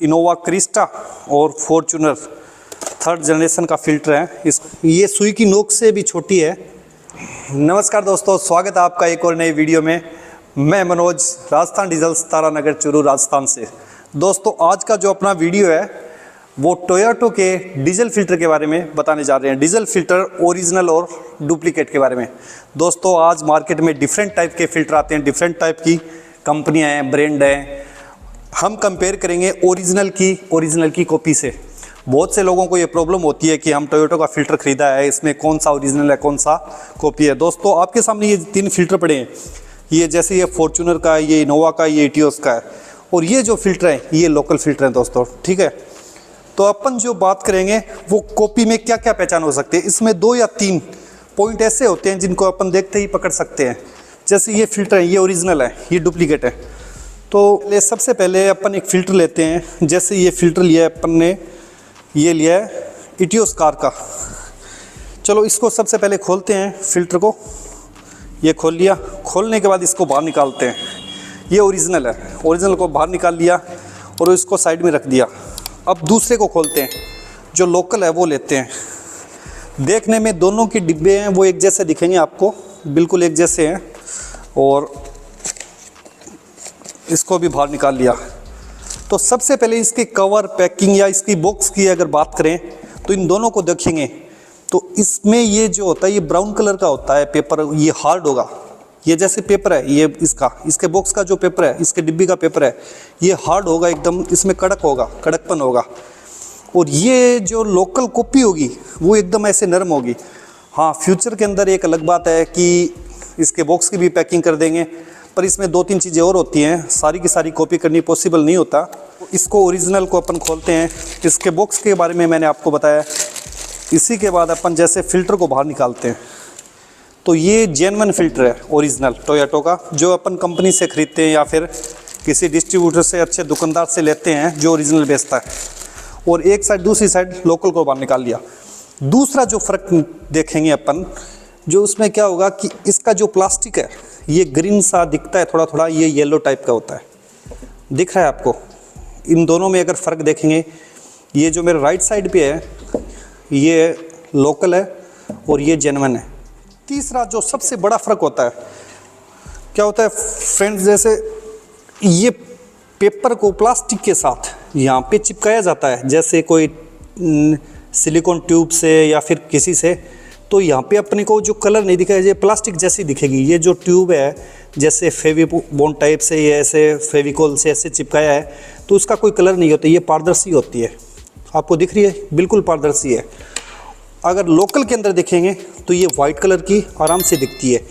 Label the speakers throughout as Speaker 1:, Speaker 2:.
Speaker 1: Innova Crysta और Fortuner third generation का filter है। ये सुई की नोक से भी छोटी है। नमस्कार दोस्तों, स्वागत है आपका एक और नई वीडियो में। मैं मनोज, राजस्थान डीजल्स, तारानगर, चूरू, राजस्थान से। दोस्तों आज का जो अपना वीडियो है वो टोयोटो के डीजल फिल्टर के बारे में बताने जा रहे हैं। डीजल फिल्टर ओरिजिनल और डुप्लीकेट के बारे में। दोस्तों आज मार्केट में डिफरेंट टाइप के फिल्टर आते हैं, डिफरेंट टाइप की कंपनियां हैं, ब्रांड हैं। हम कंपेयर करेंगे ओरिजिनल की कॉपी से। बहुत से लोगों को ये प्रॉब्लम होती है कि हम टोयोटो का फ़िल्टर ख़रीदा है, इसमें कौन सा ओरिजिनल है कौन सा कॉपी है। दोस्तों आपके सामने ये तीन फ़िल्टर पड़े हैं। ये जैसे ये फॉर्च्यूनर का, ये इनोवा का, ये इटियोस का है, और ये जो फ़िल्टर है ये लोकल फ़िल्टर हैं दोस्तों, ठीक है। तो अपन जो बात करेंगे वो कॉपी में क्या क्या पहचान हो सकती है। इसमें 2 या 3 पॉइंट ऐसे होते हैं जिनको अपन देखते ही पकड़ सकते हैं। जैसे ये फ़िल्टर है, ये ओरिजिनल है, ये डुप्लीकेट है। तो सबसे पहले अपन एक फ़िल्टर लेते हैं। जैसे ये फ़िल्टर लिया है अपन ने, ये लिया है इटियोस कार का। चलो इसको सबसे पहले खोलते हैं फ़िल्टर को। ये खोल लिया। खोलने के बाद इसको बाहर निकालते हैं। ये ओरिजिनल है, ओरिजिनल को बाहर निकाल लिया और इसको साइड में रख दिया। अब दूसरे को खोलते हैं, जो लोकल है वो लेते हैं। देखने में दोनों के डिब्बे हैं वो एक जैसे दिखेंगे आपको, बिल्कुल एक जैसे हैं। और इसको भी बाहर निकाल लिया। तो सबसे पहले इसके कवर, पैकिंग या इसकी बॉक्स की अगर बात करें तो इन दोनों को देखेंगे तो इसमें ये जो होता है ये ब्राउन कलर का होता है पेपर, ये हार्ड होगा। ये जैसे पेपर है ये इसके बॉक्स का जो पेपर है, इसके डिब्बी का पेपर है, ये हार्ड होगा एकदम, इसमें कड़क होगा, कड़कपन होगा। और ये जो लोकल कॉपी होगी वो एकदम ऐसे नरम होगी। हाँ, फ्यूचर के अंदर एक अलग बात है कि इसके बॉक्स की भी पैकिंग कर देंगे, पर इसमें 2-3 चीज़ें और होती हैं। सारी की सारी कॉपी करनी पॉसिबल नहीं होता। इसको ओरिजिनल को अपन खोलते हैं। इसके बॉक्स के बारे में मैंने आपको बताया। इसी के बाद अपन जैसे फ़िल्टर को बाहर निकालते हैं तो ये जेन्युइन फ़िल्टर है ओरिजिनल टोयोटो का, जो अपन कंपनी से ख़रीदते हैं या फिर किसी डिस्ट्रीब्यूटर से, अच्छे दुकानदार से लेते हैं जो ओरिजिनल बेचता है। और एक साइड, दूसरी साइड लोकल को बाहर निकाल लिया। दूसरा जो फ़र्क देखेंगे अपन, जो उसमें क्या होगा कि इसका जो प्लास्टिक है ये ग्रीन सा दिखता है, थोड़ा थोड़ा ये येलो टाइप का होता है। दिख रहा है आपको? इन दोनों में अगर फ़र्क देखेंगे, ये जो मेरे राइट साइड पे है ये लोकल है और ये जेन्युइन है। तीसरा जो सबसे बड़ा फ़र्क होता है, क्या होता है फ्रेंड्स, जैसे ये पेपर को प्लास्टिक के साथ यहाँ पे चिपकाया जाता है, जैसे कोई सिलिकॉन ट्यूब से या फिर किसी से, तो यहाँ पे अपने को जो कलर नहीं दिखाया, ये प्लास्टिक जैसी दिखेगी। ये जो ट्यूब है जैसे फेविबॉन्ड टाइप से, ये ऐसे फेविकोल से ऐसे चिपकाया है, तो उसका कोई कलर नहीं होता, ये पारदर्शी होती है। आपको दिख रही है, बिल्कुल पारदर्शी है। अगर लोकल के अंदर देखेंगे तो ये वाइट कलर की आराम से दिखती है।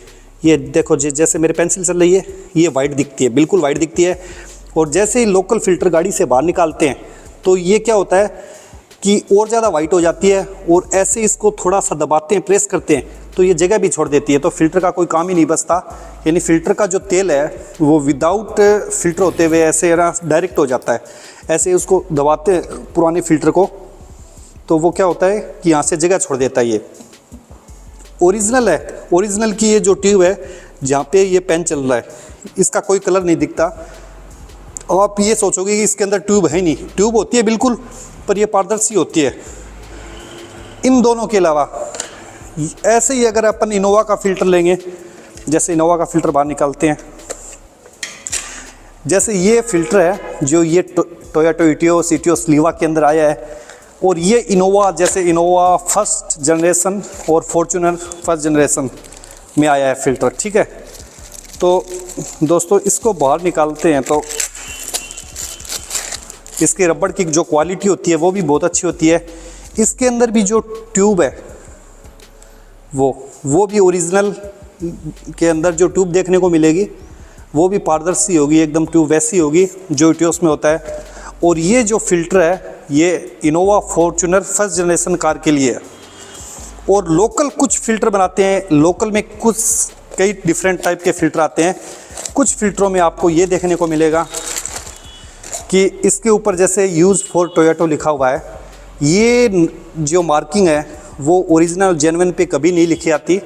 Speaker 1: ये देखो जैसे मेरे पेंसिल चल रही है, ये वाइट दिखती है, बिल्कुल वाइट दिखती है। और जैसे ही लोकल फ़िल्टर गाड़ी से बाहर निकालते हैं तो ये क्या होता है कि और ज़्यादा वाइट हो जाती है। और ऐसे इसको थोड़ा सा दबाते हैं, प्रेस करते हैं तो ये जगह भी छोड़ देती है, तो फ़िल्टर का कोई काम ही नहीं बचता। यानी फ़िल्टर का जो तेल है वो विदाउट फ़िल्टर होते हुए ऐसे डायरेक्ट हो जाता है। ऐसे उसको दबाते हैं पुराने फ़िल्टर को, तो वो क्या होता है कि यहाँ से जगह छोड़ देता है। ये ओरिजिनल है, ओरिजिनल की ये जो ट्यूब है जहाँ पे ये पेन चल रहा है, इसका कोई कलर नहीं दिखता। और आप ये सोचोगे कि इसके अंदर ट्यूब है नहीं, ट्यूब होती है बिल्कुल, पर ये पारदर्शी होती है। इन दोनों के अलावा ऐसे ही अगर अपन इनोवा का फ़िल्टर लेंगे, जैसे इनोवा का फ़िल्टर बाहर निकालते हैं, जैसे ये फ़िल्टर है जो ये टोयोटो इटियोस लीवा के अंदर आया है। और ये इनोवा, जैसे इनोवा फर्स्ट जनरेशन और फॉर्च्यूनर फर्स्ट जनरेशन में आया है फ़िल्टर, ठीक है। तो दोस्तों इसको बाहर निकालते हैं तो इसके रबड़ की जो क्वालिटी होती है वो भी बहुत अच्छी होती है। इसके अंदर भी जो ट्यूब है वो भी ओरिजिनल के अंदर जो ट्यूब देखने को मिलेगी वो भी पारदर्शी होगी, एकदम ट्यूब वैसी होगी जो इटियोस में होता है। और ये जो फ़िल्टर है ये Innova Fortuner first generation car के लिए है। और लोकल कुछ फ़िल्टर बनाते हैं, लोकल में कई डिफरेंट टाइप के फ़िल्टर आते हैं। कुछ फ़िल्टरों में आपको ये देखने को मिलेगा कि इसके ऊपर जैसे यूज़ फॉर टोयोटो लिखा हुआ है, ये जो मार्किंग है वो ओरिजिनल जेन्युइन पे कभी नहीं लिखी आती,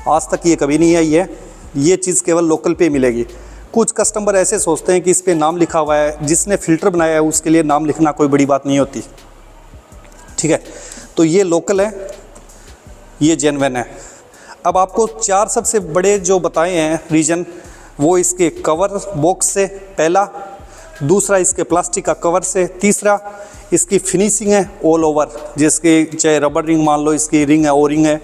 Speaker 1: आज तक ये कभी नहीं आई है। ये चीज़ केवल लोकल पे मिलेगी। कुछ कस्टमर ऐसे सोचते हैं कि इस पे नाम लिखा हुआ है, जिसने फ़िल्टर बनाया है उसके लिए नाम लिखना कोई बड़ी बात नहीं होती, ठीक है। तो ये लोकल है, ये जेन्युइन है। अब आपको 4 सबसे बड़े जो बताए हैं रीज़न, वो इसके कवर बॉक्स से पहला, दूसरा इसके प्लास्टिक का कवर से, तीसरा इसकी फिनिशिंग है ऑल ओवर, जिसकी चाहे रबर रिंग मान लो, इसकी रिंग है, ओ रिंग है,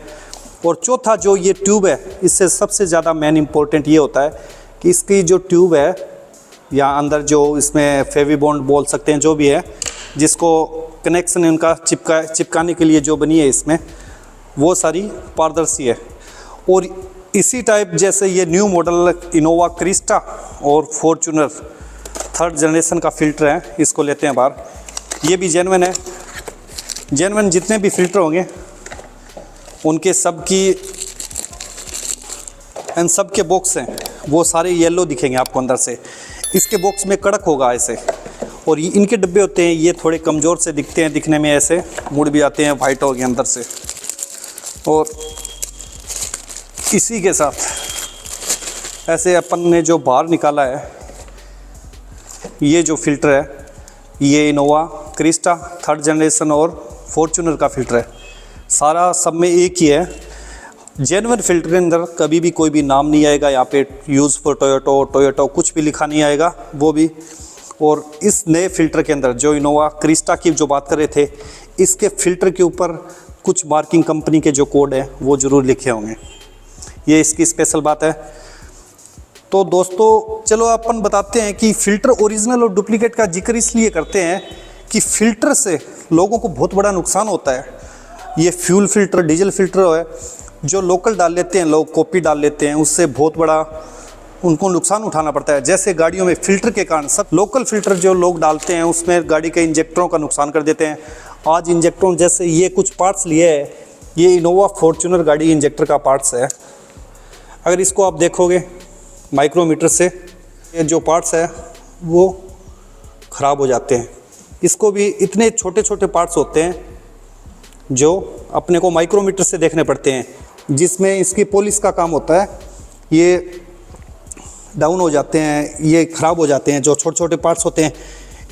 Speaker 1: और चौथा जो ये ट्यूब है, इससे सबसे ज़्यादा मेन इम्पोर्टेंट ये होता है कि इसकी जो ट्यूब है या अंदर जो इसमें फेविबॉन्ड बोल सकते हैं जो भी है, जिसको कनेक्शन इनका चिपकाने के लिए जो बनी है इसमें, वो सारी पारदर्शी है। और इसी टाइप जैसे ये न्यू मॉडल इनोवा क्रिस्टा और फॉर्च्यूनर 3rd जनरेशन का फ़िल्टर है, इसको लेते हैं बाहर। ये भी जेन्युइन है। जेन्युइन जितने भी फ़िल्टर होंगे उनके सब के बॉक्स हैं वो सारे येलो दिखेंगे आपको अंदर से। इसके बॉक्स में कड़क होगा ऐसे, और ये इनके डब्बे होते हैं, ये थोड़े कमज़ोर से दिखते हैं, दिखने में ऐसे मुड़ भी आते हैं, वाइट हो गए अंदर से। और इसी के साथ ऐसे अपन ने जो बाहर निकाला है, ये जो फ़िल्टर है, ये इनोवा क्रिस्टा 3rd जनरेशन और फॉर्च्यूनर का फ़िल्टर है। सारा सब में एक ही है। जेन्युइन फ़िल्टर के अंदर कभी भी कोई भी नाम नहीं आएगा, यहाँ पे यूज़ फॉर टोयोटो कुछ भी लिखा नहीं आएगा वो भी। और इस नए फ़िल्टर के अंदर जो इनोवा क्रिस्टा की जो बात कर रहे थे, इसके फ़िल्टर के ऊपर कुछ मार्किंग कंपनी के जो कोड है वो ज़रूर लिखे होंगे, ये इसकी स्पेशल बात है। तो दोस्तों चलो अपन बताते हैं कि फ़िल्टर ओरिजिनल और डुप्लीकेट का जिक्र इसलिए करते हैं कि फ़िल्टर से लोगों को बहुत बड़ा नुकसान होता है। ये फ्यूल फ़िल्टर, डीजल फ़िल्टर है, जो लोकल डाल लेते हैं लोग, कॉपी डाल लेते हैं, उससे बहुत बड़ा उनको नुकसान उठाना पड़ता है। जैसे गाड़ियों में फ़िल्टर के कारण सब लोकल फ़िल्टर जो लोग डालते हैं उसमें गाड़ी के इंजेक्टरों का नुकसान कर देते हैं। आज इंजेक्टरों जैसे ये कुछ पार्ट्स लिए है, ये इनोवा फॉर्च्यूनर गाड़ी इंजेक्टर का पार्ट्स है। अगर इसको आप देखोगे माइक्रोमीटर से, ये जो पार्ट्स है वो ख़राब हो जाते हैं। इसको भी इतने छोटे छोटे पार्ट्स होते हैं जो अपने को माइक्रोमीटर से देखने पड़ते हैं, जिसमें इसकी पॉलिश का काम होता है। ये डाउन हो जाते हैं, ये ख़राब हो जाते हैं जो छोटे छोटे पार्ट्स होते हैं।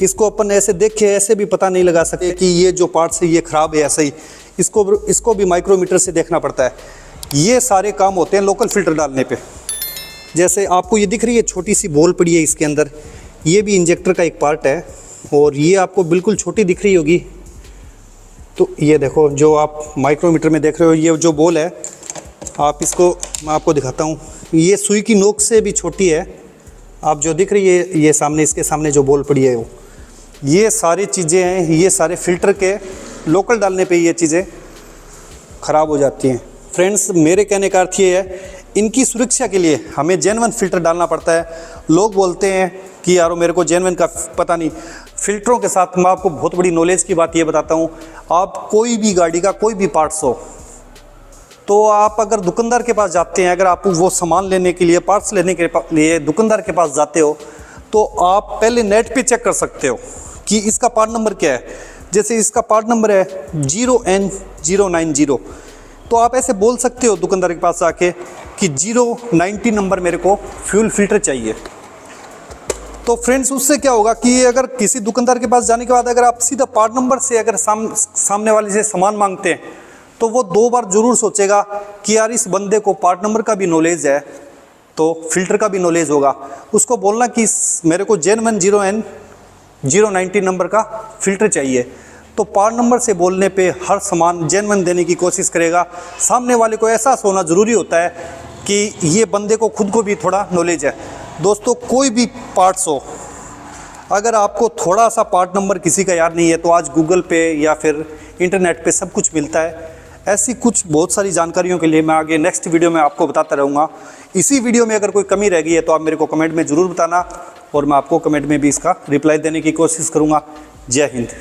Speaker 1: इसको अपन ऐसे देख के ऐसे भी पता नहीं लगा सकते कि ये जो पार्ट्स है ये ख़राब है ऐसे ही, इसको भी माइक्रोमीटर से देखना पड़ता है। ये सारे काम होते हैं लोकल फ़िल्टर डालने पे। जैसे आपको ये दिख रही है छोटी सी बॉल पड़ी है इसके अंदर, ये भी इंजेक्टर का एक पार्ट है, और ये आपको बिल्कुल छोटी दिख रही होगी। तो ये देखो जो आप माइक्रोमीटर में देख रहे हो, ये जो बॉल है, आप इसको मैं आपको दिखाता हूँ, ये सुई की नोक से भी छोटी है। आप जो दिख रही है ये सामने, इसके सामने जो बॉल पड़ी है वो, ये सारी चीज़ें हैं, ये सारे फ़िल्टर के लोकल डालने पे ये चीज़ें ख़राब हो जाती हैं। फ्रेंड्स, मेरे कहने का अर्थ ये है, इनकी सुरक्षा के लिए हमें जेन्युइन फ़िल्टर डालना पड़ता है। लोग बोलते हैं कि यारो मेरे को जेन्युइन का पता नहीं। फ़िल्टरों के साथ मैं आपको बहुत बड़ी नॉलेज की बात ये बताता हूँ, आप कोई भी गाड़ी का कोई भी पार्ट्स हो, तो आप अगर दुकानदार के पास जाते हैं, अगर आप वो सामान लेने के लिए, पार्ट्स लेने के लिए दुकानदार के पास जाते हो, तो आप पहले नेट पे चेक कर सकते हो कि इसका पार्ट नंबर क्या है। जैसे इसका पार्ट नंबर है 0N090, तो आप ऐसे बोल सकते हो दुकानदार के पास आके कि 090 नंबर मेरे को फ्यूल फ़िल्टर चाहिए। तो फ्रेंड्स, उससे क्या होगा कि अगर किसी दुकानदार के पास जाने के बाद अगर आप सीधा पार्ट नंबर से अगर सामने वाले से सामान मांगते हैं, तो वो 2 बार ज़रूर सोचेगा कि यार इस बंदे को पार्ट नंबर का भी नॉलेज है तो फ़िल्टर का भी नॉलेज होगा। उसको बोलना कि मेरे को जेन्युइन 0N090 नंबर का फ़िल्टर चाहिए, तो पार्ट नंबर से बोलने पे हर सामान जेन्युइन देने की कोशिश करेगा। सामने वाले को एहसास होना ज़रूरी होता है कि ये बंदे को खुद को भी थोड़ा नॉलेज है। दोस्तों, कोई भी पार्ट्स हो, अगर आपको थोड़ा सा पार्ट नंबर किसी का याद नहीं है, तो आज गूगल पे या फिर इंटरनेट पे सब कुछ मिलता है। ऐसी कुछ बहुत सारी जानकारियों के लिए मैं आगे नेक्स्ट वीडियो में आपको बताता रहूँगा। इसी वीडियो में अगर कोई कमी रह गई है तो आप मेरे को कमेंट में ज़रूर बताना, और मैं आपको कमेंट में भी इसका रिप्लाई देने की कोशिश करूँगा। जय हिंद।